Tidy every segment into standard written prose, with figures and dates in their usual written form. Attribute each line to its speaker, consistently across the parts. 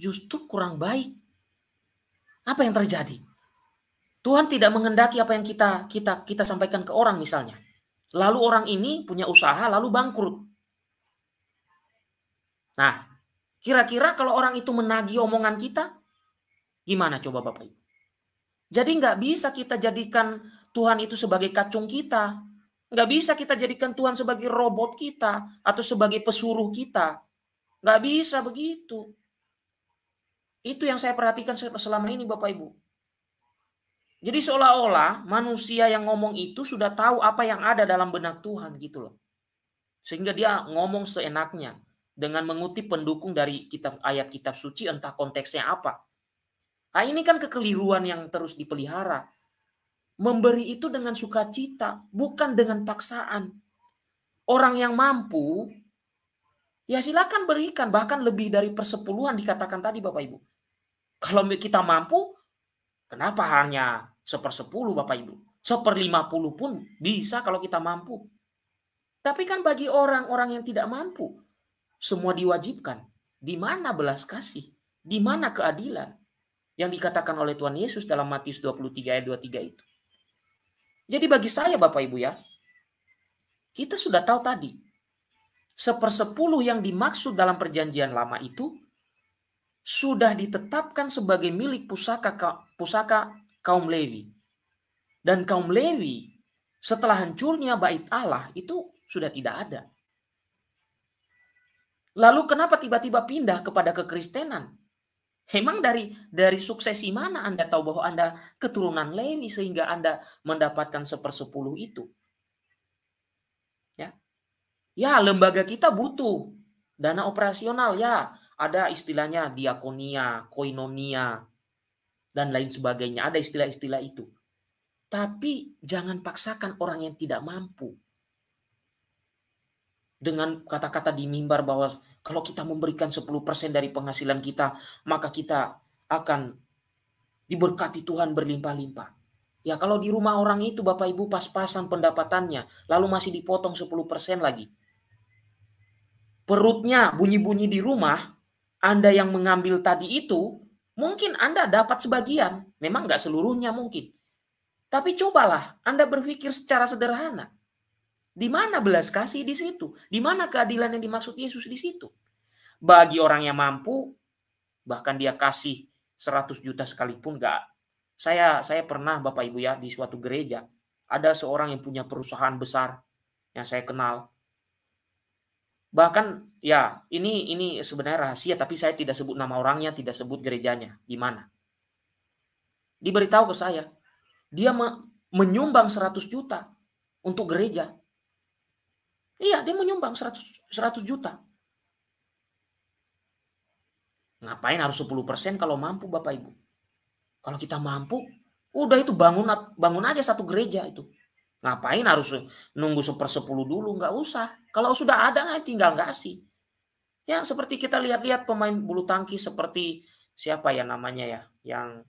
Speaker 1: justru kurang baik. Apa yang terjadi? Tuhan tidak menghendaki apa yang kita sampaikan ke orang misalnya. Lalu orang ini punya usaha lalu bangkrut. Nah, kira-kira kalau orang itu menagih omongan kita, gimana coba Bapak Ibu? Jadi nggak bisa kita jadikan Tuhan itu sebagai kacung kita. Nggak bisa kita jadikan Tuhan sebagai robot kita atau sebagai pesuruh kita. Nggak bisa begitu. Itu yang saya perhatikan selama ini Bapak Ibu. Jadi seolah-olah manusia yang ngomong itu sudah tahu apa yang ada dalam benak Tuhan gitu loh. Sehingga dia ngomong seenaknya dengan mengutip pendukung dari ayat kitab suci entah konteksnya apa. Nah, ini kan kekeliruan yang terus dipelihara. Memberi itu dengan sukacita, bukan dengan paksaan. Orang yang mampu, ya silakan berikan, bahkan lebih dari persepuluhan dikatakan tadi Bapak Ibu. Kalau kita mampu, kenapa hanya 1/10 Bapak Ibu? 1/50 pun bisa kalau kita mampu. Tapi kan bagi orang-orang yang tidak mampu, semua diwajibkan. Di mana belas kasih? Di mana keadilan? Yang dikatakan oleh Tuhan Yesus dalam Matius 23 ayat 23 itu. Jadi bagi saya Bapak Ibu ya, kita sudah tahu tadi, 1/10 yang dimaksud dalam perjanjian lama itu sudah ditetapkan sebagai milik pusaka kaum Lewi. Dan kaum Lewi setelah hancurnya bait Allah itu sudah tidak ada. Lalu kenapa tiba-tiba pindah kepada kekristenan? Emang dari suksesi mana Anda tahu bahwa Anda keturunan Lewi sehingga Anda mendapatkan 1/10 itu? Ya. Ya, lembaga kita butuh dana operasional ya. Ada istilahnya diakonia, koinonia, dan lain sebagainya. Ada istilah-istilah itu. Tapi jangan paksakan orang yang tidak mampu. Dengan kata-kata di mimbar bahwa kalau kita memberikan 10% dari penghasilan kita, maka kita akan diberkati Tuhan berlimpah-limpah. Ya kalau di rumah orang itu Bapak Ibu pas-pasan pendapatannya, lalu masih dipotong 10% lagi. Perutnya bunyi-bunyi di rumah, Anda yang mengambil tadi itu, mungkin Anda dapat sebagian, memang nggak seluruhnya mungkin. Tapi cobalah Anda berpikir secara sederhana. Di mana belas kasih di situ? Di mana keadilan yang dimaksud Yesus di situ? Bagi orang yang mampu, bahkan dia kasih 100 juta sekalipun enggak. Saya pernah Bapak Ibu ya di suatu gereja, ada seorang yang punya perusahaan besar yang saya kenal. Bahkan ya ini sebenarnya rahasia tapi saya tidak sebut nama orangnya, tidak sebut gerejanya di mana. Diberitahu ke saya, dia menyumbang 100 juta untuk gereja. Iya, dia menyumbang 100 juta. Ngapain harus 10% kalau mampu Bapak Ibu? Kalau kita mampu, udah itu bangun aja satu gereja itu. Ngapain harus nunggu 1/10 dulu? Nggak usah. Kalau sudah ada tinggal kasih. Ya seperti kita lihat-lihat pemain bulu tangkis seperti siapa ya namanya ya, yang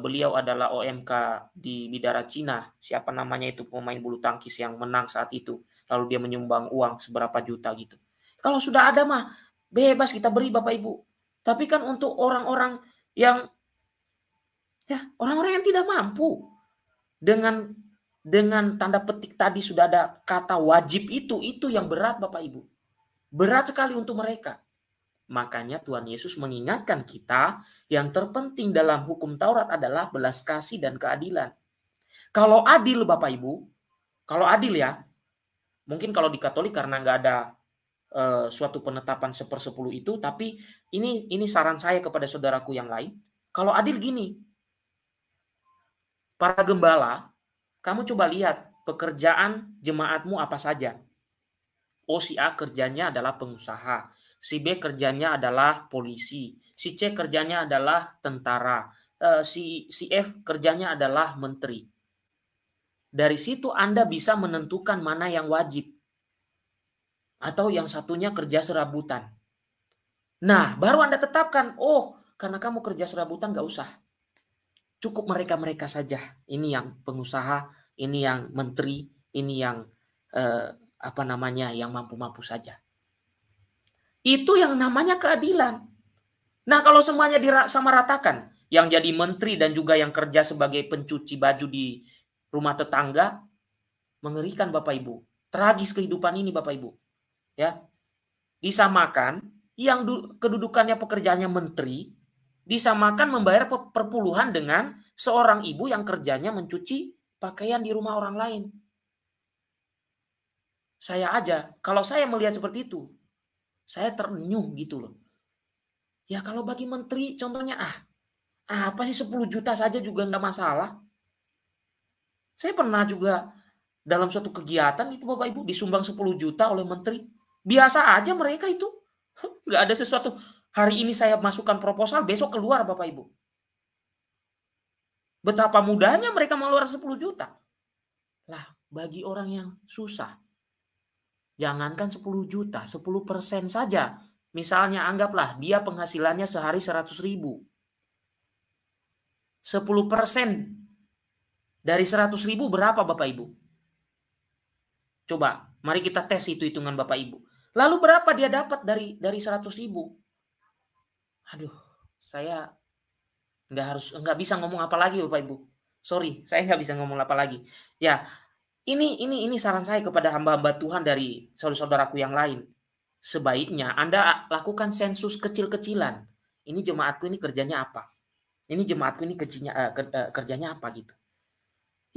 Speaker 1: beliau adalah OMK di Bidara Cina. Siapa namanya itu pemain bulu tangkis yang menang saat itu. Lalu dia menyumbang uang seberapa juta gitu. Kalau sudah ada mah bebas kita beri Bapak Ibu. Tapi kan untuk orang-orang yang orang-orang yang tidak mampu dengan tanda petik tadi sudah ada kata wajib itu yang berat Bapak Ibu. Berat sekali untuk mereka. Makanya Tuhan Yesus mengingatkan kita yang terpenting dalam hukum Taurat adalah belas kasih dan keadilan. Kalau adil Bapak Ibu, kalau adil ya, mungkin kalau di Katolik karena nggak ada suatu penetapan 1/10 itu, tapi ini saran saya kepada saudaraku yang lain. Kalau adil gini, para gembala, kamu coba lihat pekerjaan jemaatmu apa saja. Oh si A kerjanya adalah pengusaha, si B kerjanya adalah polisi, si C kerjanya adalah tentara, si F kerjanya adalah menteri. Dari situ Anda bisa menentukan mana yang wajib. Atau yang satunya kerja serabutan. Nah, baru Anda tetapkan, oh karena kamu kerja serabutan gak usah. Cukup mereka-mereka saja. Ini yang pengusaha, ini yang menteri, ini yang yang mampu-mampu saja. Itu yang namanya keadilan. Nah, kalau semuanya disamaratakan, yang jadi menteri dan juga yang kerja sebagai pencuci baju di rumah tetangga, mengerikan Bapak Ibu. Tragis kehidupan ini Bapak Ibu. Ya, disamakan yang kedudukannya pekerjaannya menteri, disamakan membayar perpuluhan dengan seorang ibu yang kerjanya mencuci pakaian di rumah orang lain. Saya aja, kalau saya melihat seperti itu, saya terenyuh gitu loh. Ya kalau bagi menteri contohnya, apa sih 10 juta saja juga nggak masalah. Saya pernah juga dalam suatu kegiatan itu Bapak Ibu disumbang 10 juta oleh menteri. Biasa aja mereka itu. Nggak ada sesuatu. Hari ini saya masukkan proposal, besok keluar Bapak Ibu. Betapa mudahnya mereka mengeluarkan 10 juta. Lah, bagi orang yang susah, jangankan 10 juta, 10% saja. Misalnya anggaplah dia penghasilannya sehari 100.000. 10% dari 100.000 berapa Bapak Ibu? Coba, mari kita tes itu hitungan Bapak Ibu. Lalu berapa dia dapat dari 100.000? Aduh, saya nggak bisa ngomong apa lagi Bapak Ibu. Sorry, saya nggak bisa ngomong apa lagi. Ya, ini saran saya kepada hamba-hamba Tuhan dari saudara-saudaraku yang lain. Sebaiknya Anda lakukan sensus kecil-kecilan. Ini jemaatku ini kerjanya apa? Ini jemaatku ini kerjanya apa gitu.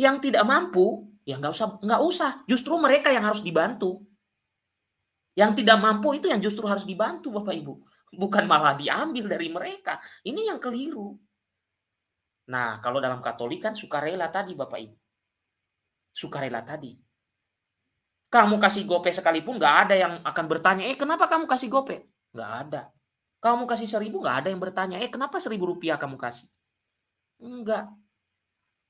Speaker 1: Yang tidak mampu, ya nggak usah. Justru mereka yang harus dibantu. Yang tidak mampu itu yang justru harus dibantu Bapak Ibu. Bukan malah diambil dari mereka. Ini yang keliru. Nah, kalau dalam Katolik kan sukarela tadi Bapak Ibu. Sukarela tadi. Kamu kasih gope sekalipun nggak ada yang akan bertanya, kenapa kamu kasih gope? Nggak ada. Kamu kasih 1.000 nggak ada yang bertanya, kenapa 1.000 rupiah kamu kasih? Enggak.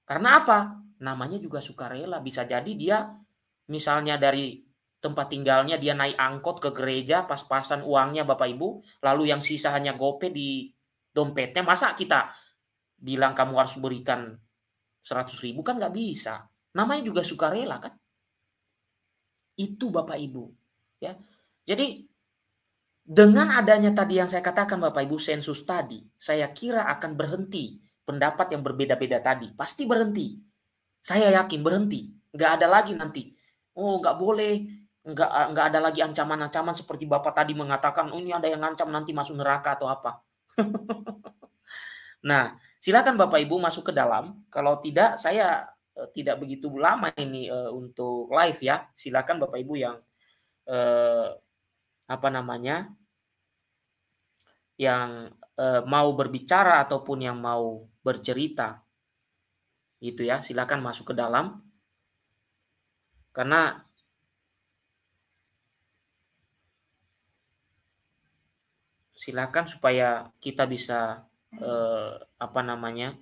Speaker 1: Karena apa? Namanya juga sukarela. Bisa jadi dia misalnya dari tempat tinggalnya dia naik angkot ke gereja, pas-pasan uangnya Bapak Ibu, lalu yang sisa hanya gope di dompetnya. Masa kita bilang kamu harus berikan 100.000 kan nggak bisa. Namanya juga sukarela kan? Itu Bapak Ibu. Ya. Jadi dengan adanya tadi yang saya katakan Bapak Ibu sensus tadi, saya kira akan berhenti pendapat yang berbeda-beda tadi. Pasti berhenti. Saya yakin berhenti. Nggak ada lagi nanti. Oh nggak boleh. Nggak ada lagi ancaman-ancaman seperti Bapak tadi mengatakan, oh ini ada yang ngancam nanti masuk neraka atau apa. Nah, silakan Bapak Ibu masuk ke dalam. Kalau tidak, saya tidak begitu lama ini untuk live ya. Silakan Bapak Ibu yang apa namanya, yang mau berbicara ataupun yang mau bercerita, gitu ya. Silakan masuk ke dalam. Karena silakan supaya kita bisa apa namanya,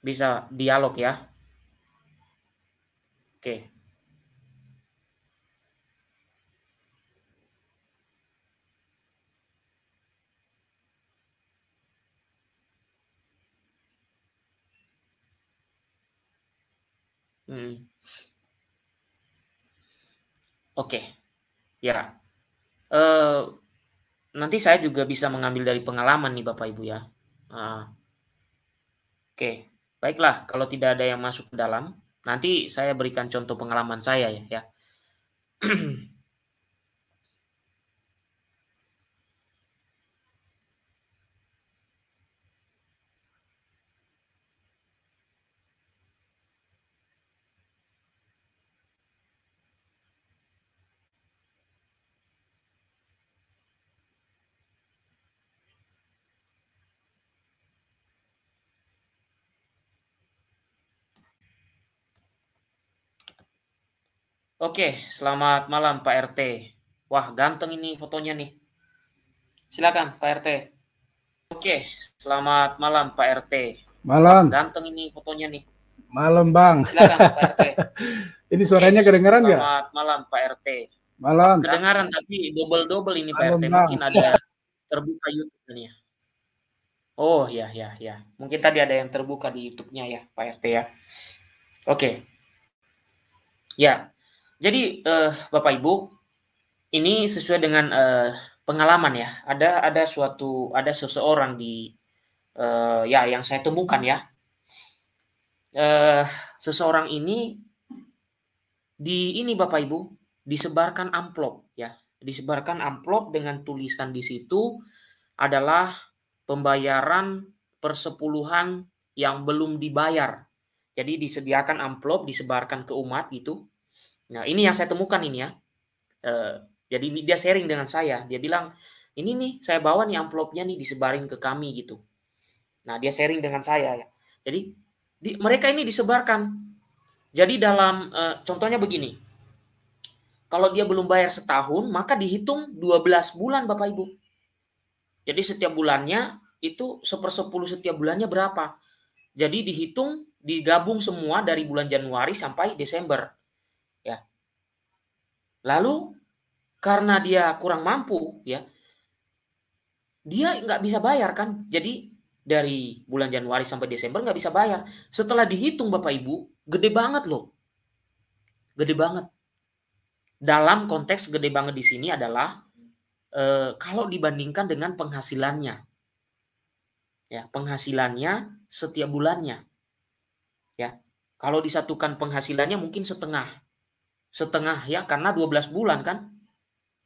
Speaker 1: bisa dialog ya. Oke. Hmm. Oke. Ya. Eh, nanti saya juga bisa mengambil dari pengalaman nih Bapak Ibu ya. Oke. Baiklah, kalau tidak ada yang masuk ke dalam, nanti saya berikan contoh pengalaman saya ya. Oke, selamat malam Pak RT. Wah, ganteng ini fotonya nih. Silakan Pak RT. Oke, selamat malam Pak RT. Wah,
Speaker 2: Malam,
Speaker 1: ganteng ini fotonya nih.
Speaker 2: malam Bang.
Speaker 1: Silakan Pak RT.
Speaker 2: Ini suaranya kedengeran nggak?
Speaker 1: Selamat malam Pak RT.
Speaker 2: Malam.
Speaker 1: Kedengaran tapi double-double ini Pak
Speaker 2: Malam
Speaker 1: RT.
Speaker 2: Bang.
Speaker 1: Mungkin ada terbuka YouTube-nya. Oh ya. Mungkin tadi ada yang terbuka di YouTube-nya ya Pak RT ya. Oke. Ya. Jadi Bapak Ibu, ini sesuai dengan pengalaman ya. Ada seseorang di ya yang saya temukan ya. Seseorang ini Bapak Ibu disebarkan amplop ya. Disebarkan amplop dengan tulisan di situ adalah pembayaran persepuluhan yang belum dibayar. Jadi disediakan amplop, disebarkan ke umat gitu. Nah ini yang saya temukan ini ya. Jadi dia sharing dengan saya. Dia bilang, ini nih saya bawa nih amplopnya nih disebarin ke kami gitu. Nah dia sharing dengan saya ya. Jadi mereka ini disebarkan. Jadi dalam contohnya begini. Kalau dia belum bayar setahun, maka dihitung 12 bulan Bapak Ibu. Jadi setiap bulannya itu 1/10 setiap bulannya berapa. Jadi dihitung, digabung semua dari bulan Januari sampai Desember. Ya. Lalu karena dia kurang mampu ya, dia nggak bisa bayar kan. Jadi dari bulan Januari sampai Desember nggak bisa bayar. Setelah dihitung Bapak Ibu, gede banget loh. Gede banget. Dalam konteks gede banget di sini adalah kalau dibandingkan dengan penghasilannya. Ya, penghasilannya setiap bulannya. Ya. Kalau disatukan penghasilannya mungkin setengah. Setengah ya, karena 12 bulan kan.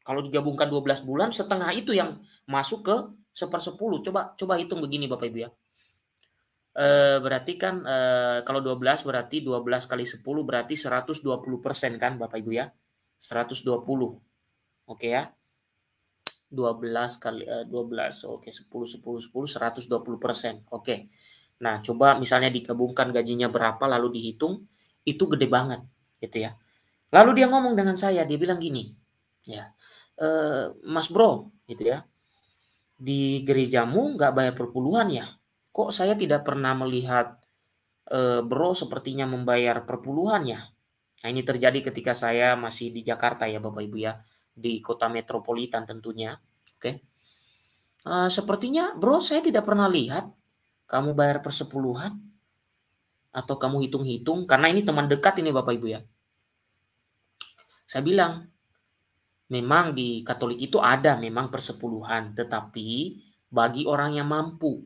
Speaker 1: Kalau digabungkan 12 bulan, setengah itu yang masuk ke 1/10. Coba hitung begini Bapak Ibu ya. Berarti kan kalau 12 berarti 12 kali 10 berarti 120% kan Bapak Ibu ya. 120. Oke ya. 12 kali 12. Oke, 10 120%. Oke. Nah, coba misalnya digabungkan gajinya berapa lalu dihitung, itu gede banget gitu ya. Lalu dia ngomong dengan saya, dia bilang gini, ya. Mas Bro, gitu ya. Di gerejamu nggak bayar perpuluhan ya? Kok saya tidak pernah melihat Bro sepertinya membayar perpuluhan ya? Nah, ini terjadi ketika saya masih di Jakarta ya Bapak Ibu ya, di kota metropolitan tentunya. Oke. Sepertinya Bro saya tidak pernah lihat kamu bayar persepuluhan atau kamu hitung-hitung, karena ini teman dekat ini Bapak Ibu ya. Saya bilang, memang di Katolik itu ada memang persepuluhan, tetapi bagi orang yang mampu.